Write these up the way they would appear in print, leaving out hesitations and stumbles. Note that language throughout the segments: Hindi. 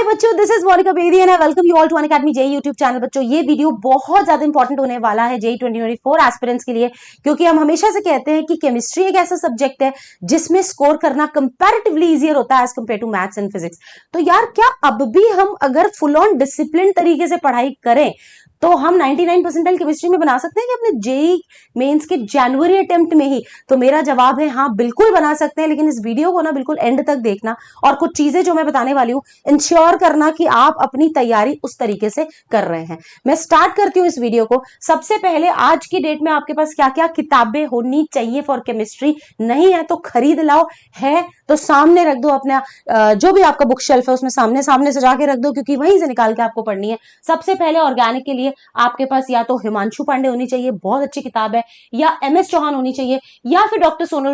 बच्चों, this is Monika Bedi and I welcome you all to Unacademy JEE YouTube channel. बच्चों, ये वीडियो बहुत ज्यादा इंपॉर्टेंट होने वाला है जेई 2024 एस्पिरेंट्स के लिए, क्योंकि हम हमेशा से कहते हैं कि केमिस्ट्री एक ऐसा सब्जेक्ट है जिसमें स्कोर करना कंपैरेटिवली इजियर होता है as compare to maths and physics. तो यार, क्या अब भी हम अगर फुल ऑन डिसिप्लिन तरीके से पढ़ाई करें तो हम 99 परसेंटाइल केमिस्ट्री में बना सकते हैं कि अपने जेई मेंस के जनवरी अटेम्प्ट में ही? तो मेरा जवाब है हाँ, बिल्कुल बना सकते हैं। लेकिन इस वीडियो को ना बिल्कुल एंड तक देखना और कुछ चीजें जो मैं बताने वाली हूं इंश्योर करना कि आप अपनी तैयारी उस तरीके से कर रहे हैं। मैं स्टार्ट करती हूं इस वीडियो को। सबसे पहले, आज की डेट में आपके पास क्या क्या किताबें होनी चाहिए फॉर केमिस्ट्री? नहीं है तो खरीद लाओ, है तो सामने रख दो। अपना जो भी आपका बुक शेल्फ है उसमें सामने सामने सजा के रख दो, क्योंकि वहीं से निकाल के आपको पढ़नी है। सबसे पहले ऑर्गेनिक के लिए आपके पास या तो हिमांशु पांडे होनी चाहिए, बहुत अच्छी किताब है, या एमएस चौहान होनी चाहिए, या फिर डॉक्टर सोनल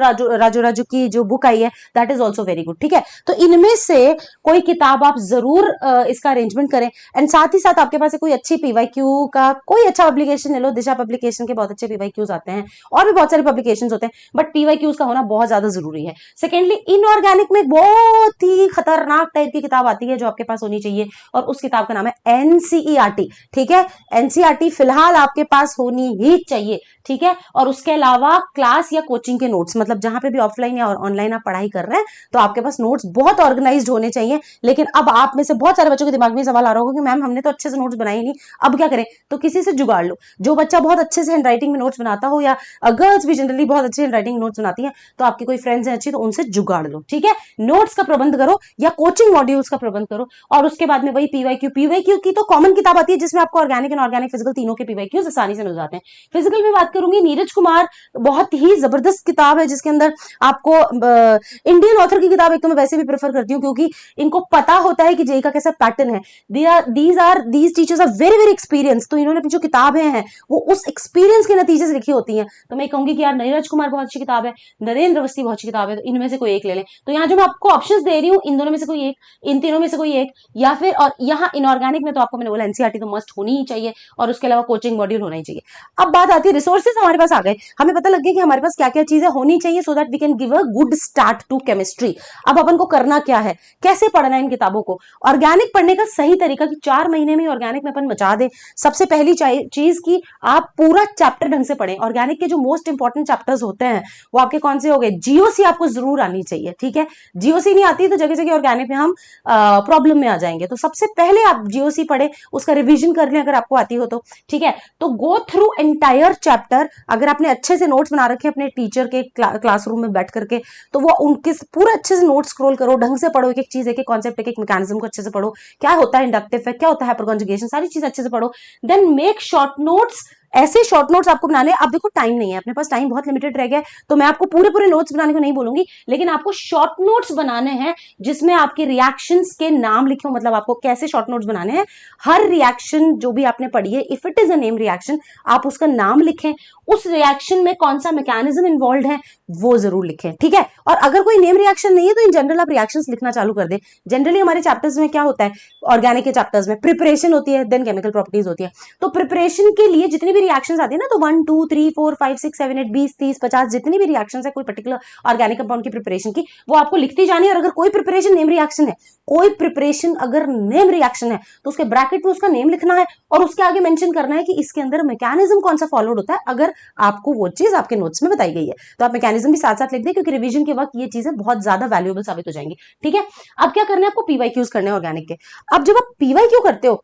राजू की जो बुक आई है that is also very good. ठीक है, तो इनमें से कोई किताब आप जरूर इसका अरेंजमेंट करें। एंड साथ ही साथ आपके पास कोई अच्छी पीवाईक्यू का कोई अच्छा पब्लिकेशन ले लो। दिशा पब्लिकेशन के बहुत अच्छे पीवाईक्यूज आते हैं और भी बहुत सारे पब्लिकेशन होते हैं, बट पीवाईक्यूज का होना बहुत ज्यादा जरूरी है। सेकेंडली, इनऑर्गेनिक में बहुत ही खतरनाक टाइप की किताब आती है जो आपके पास होनी चाहिए, और उस किताब का नाम है एनसीईआरटी। ठीक है, एनसीईआरटी फिलहाल आपके पास होनी ही चाहिए। ठीक है, और उसके अलावा क्लास या कोचिंग के नोट्स, मतलब जहां पे भी ऑफलाइन या ऑनलाइन आप पढ़ाई कर रहे हैं तो आपके पास नोट्स बहुत ऑर्गेनाइज्ड होने चाहिए। लेकिन अब आप में से बहुत सारे बच्चों के दिमाग में सवाल आ रहा होगा कि मैम हमने तो अच्छे से नोट्स बनाए नहीं, अब क्या करें? तो किसी से जुगाड़ लो। जो बच्चा बहुत अच्छे से हैंडराइटिंग में नोट्स बनाता हो, या गर्ल्स भी जनरली बहुत अच्छे हैंडराइटिंग नोट्स बनाती हैं, तो आपकी कोई फ्रेंड्स हैं अच्छी तो उनसे जुगाड़ लो। ठीक है, नोट्स का प्रबंध करो या कोचिंग मॉड्यूल्स का प्रबंध करो। और उसके बाद में वही पीवाईक्यू की तो कॉमन किताब आती है जिसमें आपको ऑर्गेनिक एंड ऑर्गेनिक फिजिकल तीनों के पीवाईक्यूज आसानी से मिल जाते हैं। फिजिकल में बात करूंगी, नीरज कुमार, बहुत ही जबरदस्त किताब है जिसके अंदर आपको इंडियन ऑथर की किताब एक तो मैं वैसे भी प्रेफर करती हूँ, क्योंकि इनको पता होता है कि जेई का कैसा पैटर्न है। These teachers are very very experience, तो इन्होंने अपनी जो किताबें हैं वो उस एक्सपीरियंस के नतीजे से लिखी होती हैं। तो मैं कहूंगी कि यार, नीरज कुमार बहुत अच्छी किताब है, नरेंद्र अवस्थी बहुत अच्छी किताब है, तो इनमें से कोई एक ले लें। तो यहाँ जो मैं आपको ऑप्शंस दे रही हूँ, इन दोनों में से कोई एक, इन तीनों में से कोई एक, या फिर, और यहाँ इनऑर्गेनिक में तो आपको मैंने बोला एनसीईआरटी तो मस्ट होनी ही चाहिए, और उसके अलावा कोचिंग मॉड्यूल होना ही चाहिए। अब बात आती है रिसोर्सेज हमारे पास आ गए, हमें पता लग गया कि हमारे पास क्या क्या चीजें होनी चाहिए so that we can give a good start to chemistry. अब अपन को करना क्या है, कैसे पढ़ना है इन किताबों को? ऑर्गेनिक पढ़ने का सही तरीका कि 4 महीने में ऑर्गेनिक में अपन मचा दे। सबसे पहली चीज की आप पूरा चैप्टर ढंग से पढ़ें। ऑर्गेनिक के जो मोस्ट इंपॉर्टेंट चैप्टर्स होते हैं वो आपके कौन से हो गए? जीओसी आपको जरूर आनी चाहिए। ठीक है, जीओसी नहीं आती तो जगह जगह ऑर्गेनिक में हम प्रॉब्लम में आ जाएंगे। तो सबसे पहले आप जीओसी पढ़े, उसका रिविजन कर लें अगर आपको आती हो तो। ठीक है, तो गो थ्रू एंटायर चैप्टर। अगर आपने अच्छे से नोट्स बना रखे अपने टीचर के क्लासरूम में बैठ करके, तो वो उनके पूरा अच्छे से नोट्स स्क्रॉल करो, ढंग से पढ़ो, एक एक चीज, एक एक कॉन्सेप्ट, एक एक मैकेनिज्म को अच्छे से पढ़ो। क्या होता है इंडक्टिव इफेक्ट, क्या होता है हाइपर कॉन्जुगेशन, सारी चीज अच्छे से पढ़ो। Then make short notes. ऐसे शॉर्ट नोट्स आपको बनाने, अब देखो टाइम नहीं है अपने पास, टाइम बहुत लिमिटेड रह गया है, तो मैं आपको पूरे पूरे नोट्स बनाने को नहीं बोलूंगी, लेकिन आपको शॉर्ट नोट्स बनाने हैं जिसमें आपके रिएक्शंस के नाम लिखे हो। मतलब आपको कैसे शॉर्ट नोट्स बनाने हैं, हर रिएक्शन जो भी आपने पढ़ी है, if it is a name reaction, आप उसका नाम लिखें, उस रिएक्शन में कौन सा मैकेनिज्म इन्वॉल्व है वो जरूर लिखें। ठीक है, और अगर कोई नेम रिएक्शन नहीं है तो इन जनरल आप रिएक्शंस लिखना चालू कर दें। जनरली हमारे चैप्टर्स में क्या होता है, ऑर्गेनिक के चैप्टर्स में प्रिपरेशन होती है, देन केमिकल प्रॉपर्टीज होती है। तो प्रिपरेशन के लिए जितनी भी रिएक्शंस आती है ना, तो 1 2 3 4 5 6 7 8 20 30 50 जितनी भी रिएक्शंस है कोई पर्टिकुलर ऑर्गेनिक कंपाउंड की प्रिपरेशन की, वो आपको लिखती जानी है। और अगर कोई प्रिपरेशन नेम रिएक्शन है, कोई प्रिपरेशन अगर नेम रिएक्शन है, तो उसके ब्रैकेट में उसका नेम लिखना है और उसके आगे मेंशन करना है कि इसके अंदर मैकेनिज्म कौन सा फॉलोड होता है, अगर आपको वो चीज आपके नोट्स में बताई गई है। तो आप मैकेनिज्म भी साथ साथ लिख दें, क्योंकि रिवीजन के वक्त ये चीजें बहुत ज्यादा वैल्यूएबल साबित हो जाएंगी। ठीक है, अब क्या करना है आपको? पीवाईक्यूज करने हैं ऑर्गेनिक के। अब जब आप पीवाईक्यू करते हो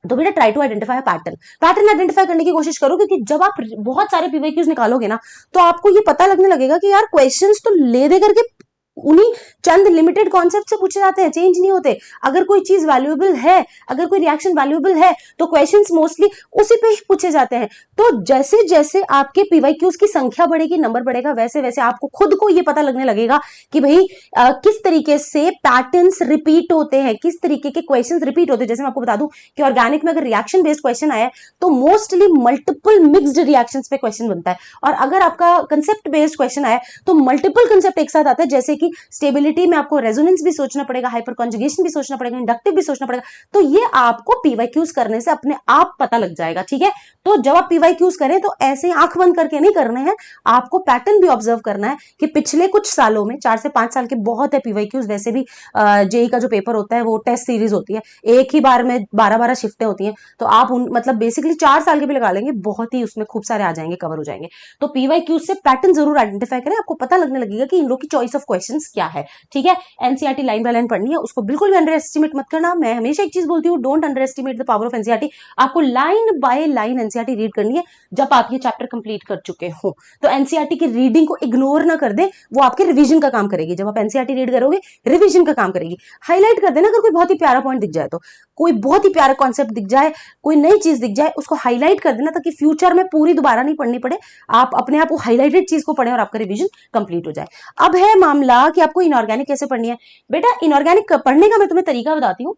तो बेटा try to identify pattern identify करने की कोशिश करो, क्योंकि जब आप बहुत सारे पीवाईक्यूज निकालोगे ना, तो आपको ये पता लगने लगेगा कि यार क्वेश्चंस तो ले दे करके उन्हीं चंद लिमिटेड कॉन्सेप्ट से पूछे जाते हैं, चेंज नहीं होते। अगर कोई चीज वैल्यूएबल है, अगर कोई रिएक्शन वैल्यूएबल है, तो क्वेश्चंस मोस्टली उसी पे ही पूछे जाते हैं। तो जैसे जैसे आपके पीवाईक्यूज की संख्या बढ़ेगी, नंबर बढ़ेगा, वैसे वैसे आपको खुद को ये पता लगने लगेगा कि भाई किस तरीके से पैटर्न्स रिपीट होते हैं, किस तरीके के क्वेश्चंस रिपीट होते हैं। जैसे मैं आपको बता दूं कि ऑर्गेनिक में अगर रिएक्शन बेस्ड क्वेश्चन आया तो मोस्टली मल्टीपल मिक्स्ड रिएक्शंस पे क्वेश्चन बनता है, और अगर आपका कंसेप्ट बेस्ड क्वेश्चन आया तो मल्टीपल कंसेप्ट एक साथ आता है, जैसे की स्टेबिलिटी में आपको रेजोनेंस भी सोचना पड़ेगा, हाइपर कॉन्जुगेशन भी सोचना पड़ेगा, इंडक्टिव भी सोचना पड़ेगा। तो ये आपको पीवाईक्यूज करने से अपने आप पता लग जाएगा, ठीक है। तो जब आप पीवाईक्यूज करें तो ऐसे आंख बंद करके नहीं करने हैं, आपको पैटर्न भी ऑब्जर्व करना है कि पिछले कुछ सालों में 4 से 5 साल के बहुत है पीवाईक्यूज। वैसे भी जेई का जो पेपर होता है वो टेस्ट सीरीज होती है, एक ही बार में 12-12 शिफ्टें होती हैं, तो आप मतलब बेसिकली 4 साल के भी लगा लेंगे, बहुत ही उसमें खूब सारे आ जाएंगे, कवर हो जाएंगे। तो पीवाईक्यूज से पैटर्न जरूर आइडेंटिफाई करें, आपको पता लगने लगेगा कि इन लोग की चॉइस ऑफ क्वेश्चंस क्या है, ठीक है। एनसीईआरटी लाइन बाय लाइन पढ़नी है, उसको बिल्कुल भी अंडर एस्टिमेट मत करना। मैं हमेशा एक चीज बोलती हूँ, don't underestimate the power of NCERT. आपको line by line NCERT read करनी है जब आप ये चैप्टर कंप्लीट कर चुके हो। तो एनसीईआरटी की रीडिंग को इग्नोर ना कर दे, वो आपके रिवीजन का काम करेगी। जब आप एनसीईआरटी रीड करोगे, रिवीजन का काम करेगी। हाईलाइट कर देना, अगर कोई बहुत ही प्यारा पॉइंट दिख जाए, तो कोई बहुत ही प्यारा कॉन्सेप्ट दिख जाए, कोई नई चीज दिख जाए, उसको हाईलाइट कर देना, ताकि फ्यूचर में पूरी दोबारा नहीं पढ़नी पड़े, आप अपने आप वो हाईलाइटेड चीज को पढ़ें और आपका रिवीजन कंप्लीट हो जाए। अब है मामला कि आपको इनऑर्गेनिक कैसे पढ़नी है। बेटा इनऑर्गेनिक पढ़ने का मैं तुम्हें तरीका बताती हूँ।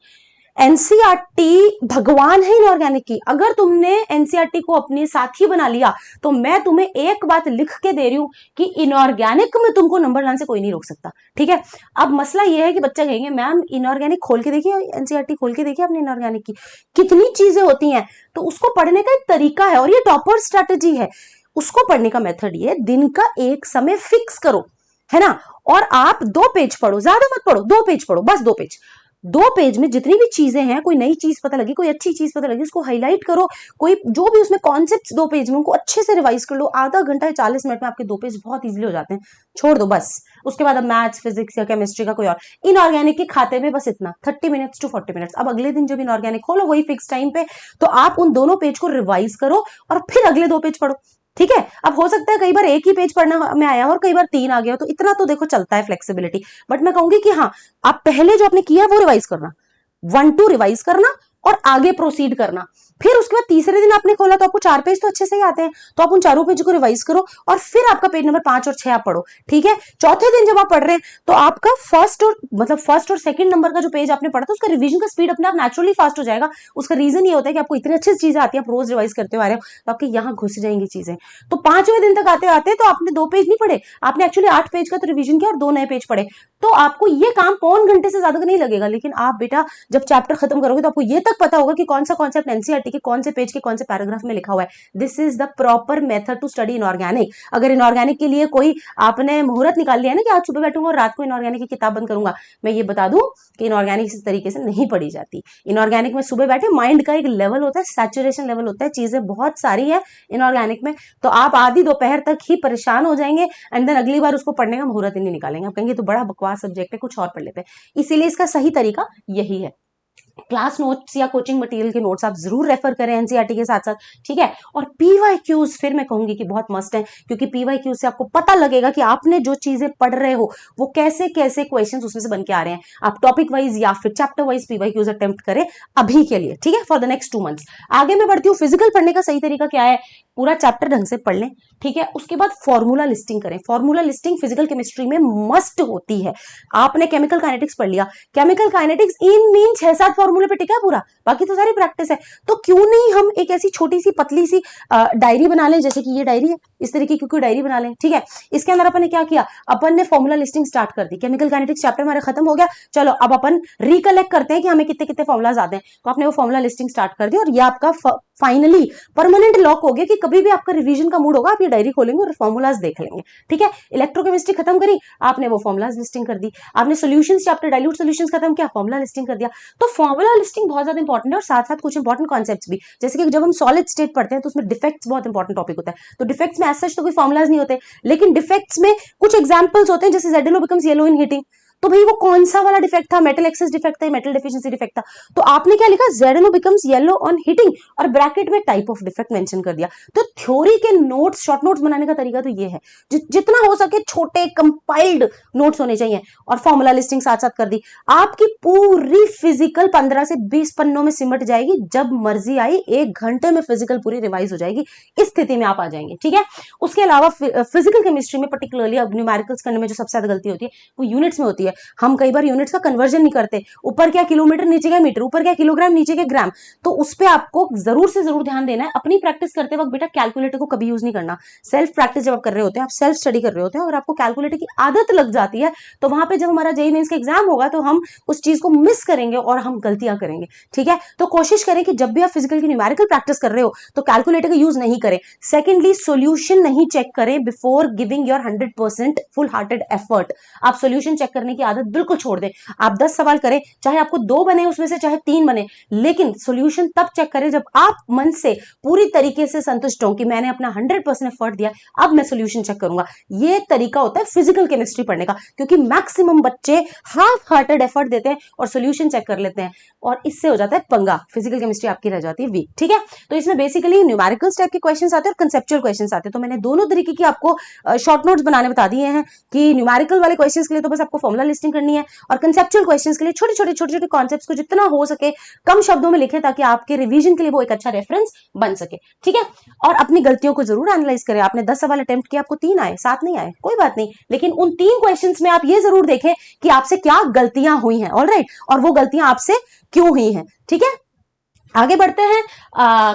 एनसीईआरटी भगवान है इनऑर्गेनिक की। अगर तुमने एनसीईआरटी को अपने साथी बना लिया तो मैं तुम्हें एक बात लिख के दे रही हूं कि इनऑर्गेनिक में तुमको नंबर लाने से कोई नहीं रोक सकता, ठीक है। अब मसला यह है कि बच्चे कहेंगे मैम इनऑर्गेनिक खोल के देखिए, एनसीईआरटी खोल के देखिए आपने इनऑर्गेनिक की, कितनी चीजें होती हैं। तो उसको पढ़ने का एक तरीका है और ये टॉपर स्ट्रैटेजी है। उसको पढ़ने का मेथड ये, दिन का एक समय फिक्स करो, है ना, और आप 2 पेज पढ़ो, ज्यादा मत पढ़ो, 2 पेज पढ़ो, बस 2 पेज। 2 पेज में जितनी भी चीजें हैं, कोई नई चीज पता लगी, कोई अच्छी चीज पता लगी, उसको हाईलाइट करो। कोई जो भी उसमें कॉन्सेप्ट्स 2 पेज में, उनको अच्छे से रिवाइज कर लो। आधा घंटा या 40 मिनट में आपके 2 पेज बहुत इजीली हो जाते हैं, छोड़ दो बस। उसके बाद अब मैथ्स, फिजिक्स या केमिस्ट्री का कोई और। इनऑर्गेनिक के खाते में बस इतना, 30 मिनट्स टू 40 मिनट्स। अब अगले दिन जब इनऑर्गेनिक खोलो वही फिक्स टाइम पे, तो आप उन दोनों पेज को रिवाइज करो और फिर अगले 2 पेज पढ़ो, ठीक है। अब हो सकता है कई बार एक ही पेज पढ़ना में आया और कई बार 3 आ गया, तो इतना तो देखो चलता है, फ्लेक्सिबिलिटी। बट मैं कहूंगी कि हाँ, आप पहले जो आपने किया वो रिवाइज करना, 1-2 रिवाइज करना और आगे प्रोसीड करना। फिर उसके बाद तीसरे दिन आपने खोला तो आपको 4 पेज तो अच्छे से ही आते हैं, तो आप उन 4 पेज को रिवाइज करो और फिर आपका पेज नंबर 5 और 6 आप पढ़ो, ठीक है। चौथे दिन जब आप पढ़ रहे हैं तो आपका फर्स्ट और सेकंड नंबर का जो पेज आपने पढ़ा था उसका रिवीजन का स्पीड अपने आप नेचुरली फास्ट हो जाएगा। उसका रीजन ये होता है कि आपको इतनी अच्छी चीजें आती है, आप रोज रिवाइज करते हुए आ रहे हो, तो आपके यहाँ घुस जाएंगी चीजें। तो 5वें दिन तक आते आते तो आपने 2 पेज नहीं पढ़े, आपने एक्चुअली 8 पेज का तो रिवीजन किया और 2 नए पेज पढ़े। तो आपको ये काम 1.25 घंटे से ज्यादा नहीं लगेगा। लेकिन आप बेटा जब चैप्टर खत्म करोगे तो आपको ये तक पता होगा कि कौन सा कॉन्सेप्ट एनसीईआरटी के कौन से पेज के कौन से पैराग्राफ में लिखा हुआ है। This is the proper method to study inorganic. अगर इनऑर्गेनिक के लिए कोई आपने मुहूर्त निकाल लिया ना कि आज सुबह बैठूंगा और रात को इनऑर्गेनिक की किताब बंद करूंगा, मैं ये बता दूं कि इनऑर्गेनिक इस तरीके से नहीं पढ़ी जाती। इनऑर्गेनिक में सुबह बैठे माइंड का एक लेवल होता है, सैचुरेशन लेवल होता है, चीजें बहुत सारी है इनऑर्गेनिक में, तो आप आधी दोपहर तक ही परेशान हो जाएंगे एंड देन अगली बार उसको पढ़ने का मुहूर्त ही नहीं निकालेंगे। आप कहेंगे तो बड़ा बकवास सब्जेक्ट है, कुछ और पढ़ लेते हैं। इसीलिए इसका सही तरीका यही है। क्लास नोट्स या कोचिंग मटेरियल के नोट्स आप जरूर रेफर करें एनसीईआरटी के साथ साथ, ठीक है। और पीवाईक्यूज फिर मैं कहूंगी कि बहुत मस्ट है, क्योंकि पीवाईक्यूज से आपको पता लगेगा कि आपने जो चीजें पढ़ रहे हो वो कैसे कैसे क्वेश्चंस उसमें से बन के आ रहे हैं। आप टॉपिक वाइज या फिर चैप्टर वाइज पीवाईक्यूज अटेम्प्ट करें अभी के लिए, ठीक है, फॉर द नेक्स्ट 2 मंथ्स। आगे मैं बढ़ती हूँ, फिजिकल पढ़ने का सही तरीका क्या है। पूरा चैप्टर ढंग से पढ़ लें, ठीक है। उसके बाद फॉर्मूला लिस्टिंग करें। फॉर्मूला लिस्टिंग फिजिकल केमिस्ट्री में मस्ट होती है। आपने केमिकल काइनेटिक्स पढ़ लिया, केमिकल काइनेटिक्स इन मीन 6-7 फॉर्मूले पे टिका है पूरा, बाकी तो सारी प्रैक्टिस है। तो क्यों नहीं हम एक ऐसी छोटी सी पतली सी डायरी बना लें, जैसे कि ये डायरी है, इस तरीके की कोई डायरी बना लें, ठीक है। इसके अंदर अपन ने क्या किया, अपन ने फॉर्मूला लिस्टिंग स्टार्ट कर दी। केमिकल काइनेटिक्स चैप्टर हमारा खत्म हो गया, चलो अब अपन रिकलेक्ट करते हैं कि हमें कितने कितने फॉर्मुलाज आते हैं। तो आपने वो फॉर्मूला लिस्टिंग स्टार्ट कर दी और ये आपका फाइनली परमानेंट लॉक हो गया कि कभी भी आपका रिवीजन का मूड होगा आप ये डायरी खोलेंगे और फॉर्मुलाज देख लेंगे, ठीक है। इलेक्ट्रोकेमिस्ट्री खत्म करी आपने, वो फॉर्मुलाज लिस्टिंग कर दी। आपने सॉल्यूशंस चैप्टर डाइल्यूट सॉल्यूशंस खत्म किया, फॉर्मुला लिस्टिंग कर दिया। तो फॉर्मुला लिस्टिंग बहुत ज्यादा इंपॉर्टेंट है और साथ साथ कुछ इंपॉर्टेंट कॉन्सेप्ट्स भी, जैसे कि जब हम सॉलिड स्टेट पढ़ते हैं तो उसमें डिफेक्ट्स बहुत इंपॉर्टेंट टॉपिक होता है। तो डिफेक्ट्स में एज सच तो कोई फॉर्मुलाज नहीं होते, लेकिन डिफेक्ट्स में कुछ एग्जांपल्स होते हैं, जैसे ZnO becomes yellow in heating. तो भाई वो कौन सा वाला डिफेक्ट था, मेटल एक्सेस डिफेक्ट था, मेटल डेफिशिएंसी डिफेक्ट था। तो आपने क्या लिखा, ZnO becomes yellow on heating और ब्रैकेट में टाइप ऑफ डिफेक्ट मेंशन कर दिया। तो थ्योरी के नोट्स, शॉर्ट नोट्स बनाने का तरीका तो ये है, जितना हो सके छोटे कंपाइल्ड नोट्स होने चाहिए और फॉर्मूला लिस्टिंग साथ साथ कर दी। आपकी पूरी फिजिकल 15 से 20 पन्नों में सिमट जाएगी। जब मर्जी आई 1 घंटे में फिजिकल पूरी रिवाइज हो जाएगी। इस स्थिति में आप आ जाएंगे, ठीक है। उसके अलावा फिजिकल केमिस्ट्री में पर्टिकुलरली अब न्यूमेरिकल्स करने में जो सबसे ज्यादा गलती होती है वो यूनिट्स में होती है। है। हम कई बार यूनिट्स का कन्वर्जन नहीं करते, ऊपर क्या किलोमीटर नीचे क्या मीटर, ऊपर क्या किलोग्राम नीचे क्या ग्राम। तो उस पर आपको जरूर से जरूर ध्यान देना है। अपनी प्रैक्टिस करते वक्त बेटा कैलकुलेटर को कभी यूज नहीं करना। सेल्फ प्रैक्टिस जब आप कर रहे होते हैं, आप सेल्फ स्टडी कर रहे होते हैं और आपको कैलकुलेटर की आदत लग जाती है, तो वहां पे जब हमारा जेईई मेंस का एग्जाम होगा तो हम उस चीज को मिस करेंगे और हम गलतियां करेंगे। ठीक है, तो कोशिश करें कि जब भी आप फिजिकल की न्यूमेरिकल प्रैक्टिस कर रहे हो तो कैलकुलेटर का यूज नहीं करें। सेकेंडली, सोल्यूशन नहीं चेक करें before giving your 100% full hearted effort. आप सोल्यूशन चेक करने की आदत बिल्कुल छोड़ दें। आप 10 सवाल करें, चाहे आपको 2 बने उसमें से चाहे 3 बने, लेकिन सोल्यूशन तब चेक करें जब आप मन से पूरी तरीके से संतुष्ट हो कि मैंने अपना 100% एफर्ट दिया, अब मैं सोल्यूशन चेक करूंगा। ये तरीका होता है फिजिकल केमिस्ट्री पढ़ने का, क्योंकि मैक्सिमम बच्चे हाफ हार्टेड एफर्ट देते हैं और सोल्यूशन चेक कर लेते हैं, और इससे हो जाता है पंगा, फिजिकल केमिस्ट्री आपकी रह जाती है वीक। ठीक है, तो इसमें बेसिकली न्यूमेरिकल्स टाइप के क्वेश्चंस आते हैं और कंसेप्चुअल क्वेश्चंस आते हैं। तो मैंने दोनों तरीके की आपको शॉर्ट नोट्स बनाने बता दिए हैं कि न्यूमेरिकल वाले क्वेश्चंस के लिए तो बस आपको फॉर्मूला लिस्टिंग करनी है, और कंसेप्चुअल क्वेश्चंस के लिए छोटे छोटे कॉन्सेप्ट्स को जितना हो सके कम शब्दों में लिखें, ताकि आपके रिवीजन के लिए वो एक अच्छा रेफरेंस बन सके। ठीक है, और अपनी गलतियों को जरूर एनालाइज करें। आपने 10 सवाल अटेम्प्ट किया, आपको 3 आए, 7 नहीं आए, कोई बात नहीं, लेकिन उन 3 क्वेश्चंस में आप ये जरूर देखें कि आपसे क्या गलतियां हुई हैं, ऑलराइट, और वो गलतियां आपसे क्यों हुई हैं। ठीक है, आगे बढ़ते हैं।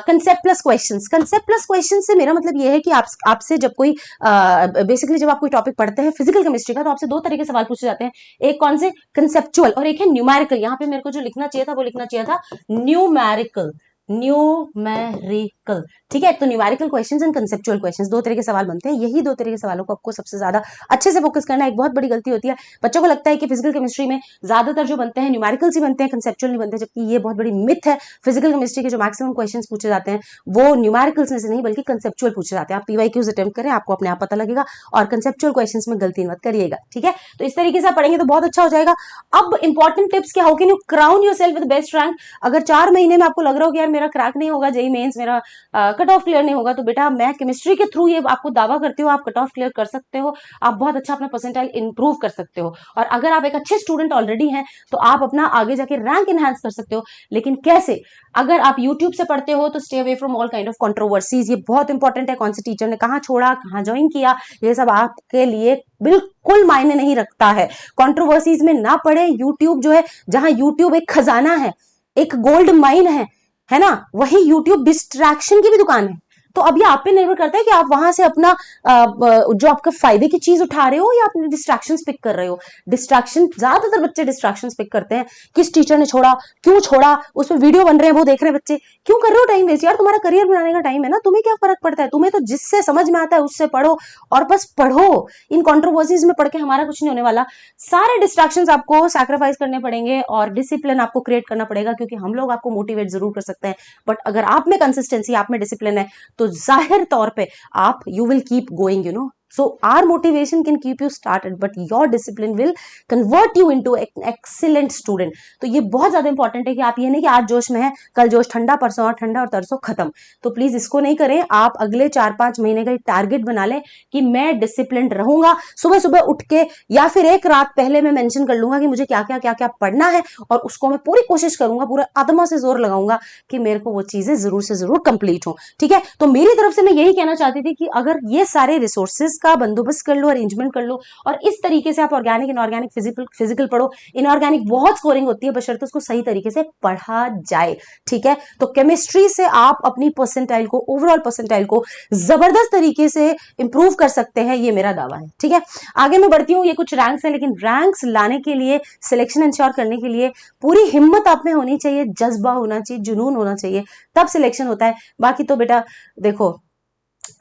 Concept plus questions. Concept plus question से मेरा मतलब ये है कि आपसे जब कोई बेसिकली जब आप कोई टॉपिक पढ़ते हैं फिजिकल केमिस्ट्री का, तो आपसे 2 तरह के सवाल पूछे जाते हैं। एक कौन से, कंसेप्चुअल, और एक है न्यूमेरिकल। यहाँ पे मेरे को जो लिखना चाहिए था वो लिखना चाहिए था न्यूमेरिकल। न्यूमेरिकल, ठीक है। तो numerical questions and conceptual questions 2 तरह के सवाल बनते हैं। यही 2 तरह के सवालों को आपको सबसे ज्यादा अच्छे से फोकस करना है। एक बहुत बड़ी गलती होती है, बच्चों को लगता है कि फिजिकल केमिस्ट्री में ज्यादातर जो बनते हैं न्यूमेरिकल्स ही बनते हैं, कंसेप्चुअल नहीं बनते, जबकि ये बहुत बड़ी मिथ है। फिजिकल केमिस्ट्री के जो मैक्सिमम क्वेश्चंस पूछे जाते हैं वो न्यूमेरिकल्स में से नहीं बल्कि कंसेप्चुअल पूछे जाते हैं। आप पीवाईक्यूज अटेम्प्ट करें, आपको अपने आप पता लगेगा, और कंसेप्चुअल क्वेश्चंस में गलती मत करिएगा। ठीक है, तो इस तरीके से आप पढ़ेंगे तो बहुत अच्छा हो जाएगा। अब इंपॉर्टेंट टिप्स क्या, how can you crown yourself with best rank. अगर 4 महीने में आपको लग रहा हो कि यार मेरा क्रैक नहीं होगा, जेईई मेंस मेरा कट ऑफ क्लियर नहीं होगा, तो बेटा मैं केमिस्ट्री के थ्रू ये आपको दावा करती हूँ, आप कट ऑफ क्लियर कर सकते हो, आप बहुत अच्छा अपना परसेंटाइल इंप्रूव कर सकते हो। और अगर आप एक अच्छे स्टूडेंट ऑलरेडी हैं तो आप अपना आगे जाके रैंक एनहांस कर सकते हो। लेकिन कैसे? अगर आप यूट्यूब से पढ़ते हो तो stay away from all kind of controversies. ये बहुत इंपॉर्टेंट है, कौन से टीचर ने कहाँ छोड़ा, कहाँ ज्वाइन किया, ये सब आपके लिए बिल्कुल मायने नहीं रखता है। कंट्रोवर्सीज में ना पढ़े। यूट्यूब जो है, जहां यूट्यूब एक खजाना है, एक गोल्ड माइन है ना, वही यूट्यूब डिस्ट्रैक्शन की भी दुकान है। तो अब ये आप पे निर्भर करता है कि आप वहां से अपना जो आपका फायदे की चीज उठा रहे हो या अपने डिस्ट्रैक्शंस पिक कर रहे हो। डिस्ट्रैक्शन, ज्यादातर बच्चे डिस्ट्रैक्शंस पिक करते हैं। किस टीचर ने छोड़ा, क्यों छोड़ा, उस पर वीडियो बन रहे हैं वो देख रहे हैं बच्चे। क्यों कर रहे हो टाइम वेस्ट? यार तुम्हारा करियर बनाने का टाइम है ना, तुम्हें क्या फर्क पड़ता है? तुम्हें तो जिससे समझ में आता है उससे पढ़ो, और बस पढ़ो। इन कंट्रोवर्सीज में पढ़ के हमारा कुछ नहीं होने वाला। सारे डिस्ट्रैक्शंस आपको सैक्रिफाइस करने पड़ेंगे और डिसिप्लिन आपको क्रिएट करना पड़ेगा, क्योंकि हम लोग आपको मोटिवेट जरूर कर सकते हैं, बट अगर आप में कंसिस्टेंसी, आप में डिसिप्लिन है तो जाहिर तौर पे आप you will keep going, you know. So our motivation can keep you started, but your discipline will convert you into an excellent student. तो ये बहुत ज्यादा इंपॉर्टेंट है कि आप ये नहीं कि आज जोश में है, कल जोश ठंडा, परसों और ठंडा और तरसों खत्म। तो प्लीज इसको नहीं करें। आप अगले 4-5 महीने का टारगेट बना लें कि मैं डिसिप्लिन रहूंगा। सुबह सुबह उठ के या फिर एक रात पहले मैं मेंशन कर लूंगा कि मुझे क्या क्या पढ़ना है, और उसको मैं पूरी कोशिश करूंगा, पूरे आत्मा से जोर लगाऊंगा कि मेरे को वो चीजें जरूर से जरूर कंप्लीट हो। ठीक है, तो मेरी तरफ से मैं यही कहना चाहती थी कि अगर ये सारे रिसोर्सेज का बंदोबस्त कर लो, अरेंजमेंट कर लो, और इस तरीके से आप ऑर्गेनिक, इनऑर्गेनिक, फिजिकल पढ़ो। इनऑर्गेनिक बहुत स्कोरिंग होती है, बशर्ते उसको सही तरीके से पढ़ा जाए। ठीक है, तो केमिस्ट्री से आप अपनी परसेंटाइल को, ओवरऑल परसेंटाइल को जबरदस्त तरीके से इंप्रूव कर सकते हैं, ये मेरा दावा है। ठीक है, आगे मैं बढ़ती हूँ। ये कुछ रैंक्स हैं, लेकिन रैंक्स लाने के लिए, सिलेक्शन इंश्योर करने के लिए पूरी हिम्मत आप में होनी चाहिए, जज्बा होना चाहिए, जुनून होना चाहिए, तब सिलेक्शन होता है। बाकी तो बेटा देखो,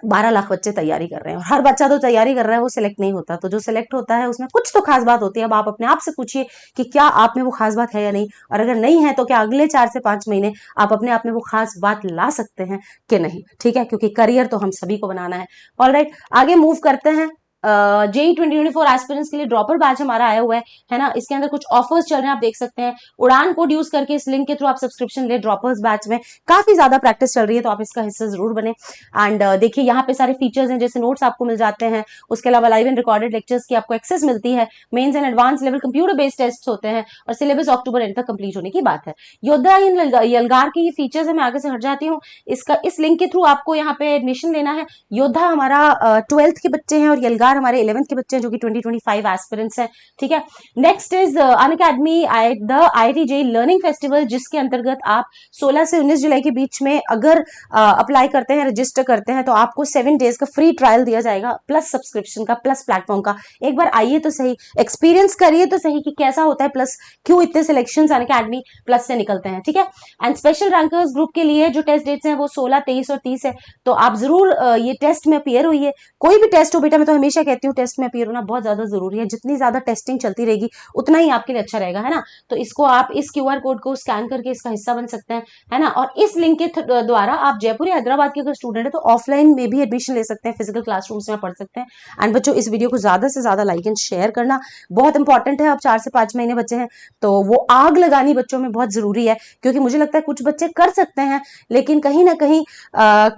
12 लाख बच्चे तैयारी कर रहे हैं और हर बच्चा तो तैयारी कर रहा है, वो सिलेक्ट नहीं होता। तो जो सिलेक्ट होता है उसमें कुछ तो खास बात होती है। अब आप अपने आप से पूछिए कि क्या आप में वो खास बात है या नहीं, और अगर नहीं है तो क्या अगले 4 से 5 महीने आप अपने आप में वो खास बात ला सकते हैं कि नहीं। ठीक है, क्योंकि करियर तो हम सभी को बनाना है। ऑलराइट, आगे मूव करते हैं। जेईई 2024 एस्पिरेंट्स के लिए ड्रॉपर बैच हमारा आया हुआ है ना। इसके अंदर कुछ ऑफर्स चल रहे हैं, आप देख सकते हैं। उड़ान कोड यूज करके इस लिंक के थ्रू आप सब्सक्रिप्शन ले। ड्रॉपर्स बैच में काफी ज्यादा प्रैक्टिस चल रही है, तो आप इसका हिस्सा जरूर बने। एंड देखिए, यहाँ पे सारे फीचर्स हैं, जैसे नोट्स आपको मिल जाते हैं, उसके अलावा लाइव एंड रिकॉर्डेड लेक्चर्स की आपको एक्सेस मिलती है। Mains and advance level computer based test होते हैं, और सिलेबस अक्टूबर एंड तक कंप्लीट होने की बात है। योद्धा यलगार के ये फीचर्स है, मैं आगे से हट जाती हूँ। इसका इस लिंक के थ्रू आपको यहाँ पे एडमिशन लेना है। योद्धा हमारा 12th के बच्चे हैं और यलगार 4 हमारे 11th के बच्चे हैं जो कि 2025 एस्पिरेंट्स हैं, ठीक है। Next is Unacademy the IIT JEE learning festival, जिसके अंतर्गत आप 16 से 19 जुलाई के बीच में अगर अप्लाई करते हैं, रजिस्टर करते हैं, तो आपको 7 डेज का फ्री ट्रायल दिया जाएगा, प्लस सब्सक्रिप्शन का, प्लस प्लेटफॉर्म का। एक बार आइए तो सही, एक्सपीरियंस करिए तो सही कि कैसा होता है, प्लस क्यों इतने सिलेक्शन अनअकैडमी प्लस से निकलते हैं, ठीक है। एंड स्पेशल रैंकर्स ग्रुप के लिए जो टेस्ट डेट्स हैं वो 16, 23 और 30 है, तो आप जरूर ये टेस्ट में अपीयर होइए। कोई भी टेस्ट हो बेटा, मैं तो हमेशा कहती हूँ टेस्ट में अपीयर होना बहुत ज्यादा जरूरी है। जितनी ज्यादा टेस्टिंग चलती रहेगी उतना ही आपके लिए अच्छा रहेगा, है ना। तो इसको आप इस QR कोड को स्कैन करके इसका हिस्सा बन सकते हैं, है ना। और इस लिंक के द्वारा आप जयपुर या हैदराबाद के अगर स्टूडेंट है तो ऑफलाइन में भी एडमिशन ले सकते हैं, फिजिकल क्लासरूम्स में पढ़ सकते हैं। एंड बच्चों, इस वीडियो को ज्यादा से ज्यादा लाइक एंड शेयर करना बहुत इंपॉर्टेंट है। अब 4 से 5 महीने बच्चे हैं, तो वो आग लगानी बच्चों में बहुत जरूरी है, क्योंकि मुझे लगता है कुछ बच्चे कर सकते हैं लेकिन कहीं ना कहीं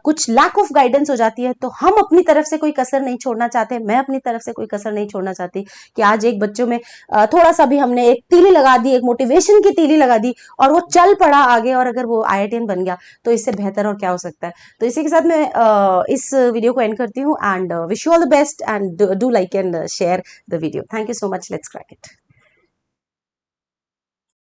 कुछ लैक ऑफ गाइडेंस हो जाती है। तो हम अपनी तरफ से कोई कसर नहीं छोड़ना चाहते, मैं अपनी तरफ से कोई कसर नहीं छोड़ना चाहती कि आज एक बच्चों में थोड़ा सा भी हमने एक तीली लगा दी, एक मोटिवेशन की तीली लगा दी और वो चल पड़ा आगे, और अगर वो IITian बन गया तो इससे बेहतर और क्या हो सकता है। तो इसी के साथ मैं इस वीडियो को एंड करती हूँ and wish you all the best and do like and share the video. Thank you so much, let's crack it.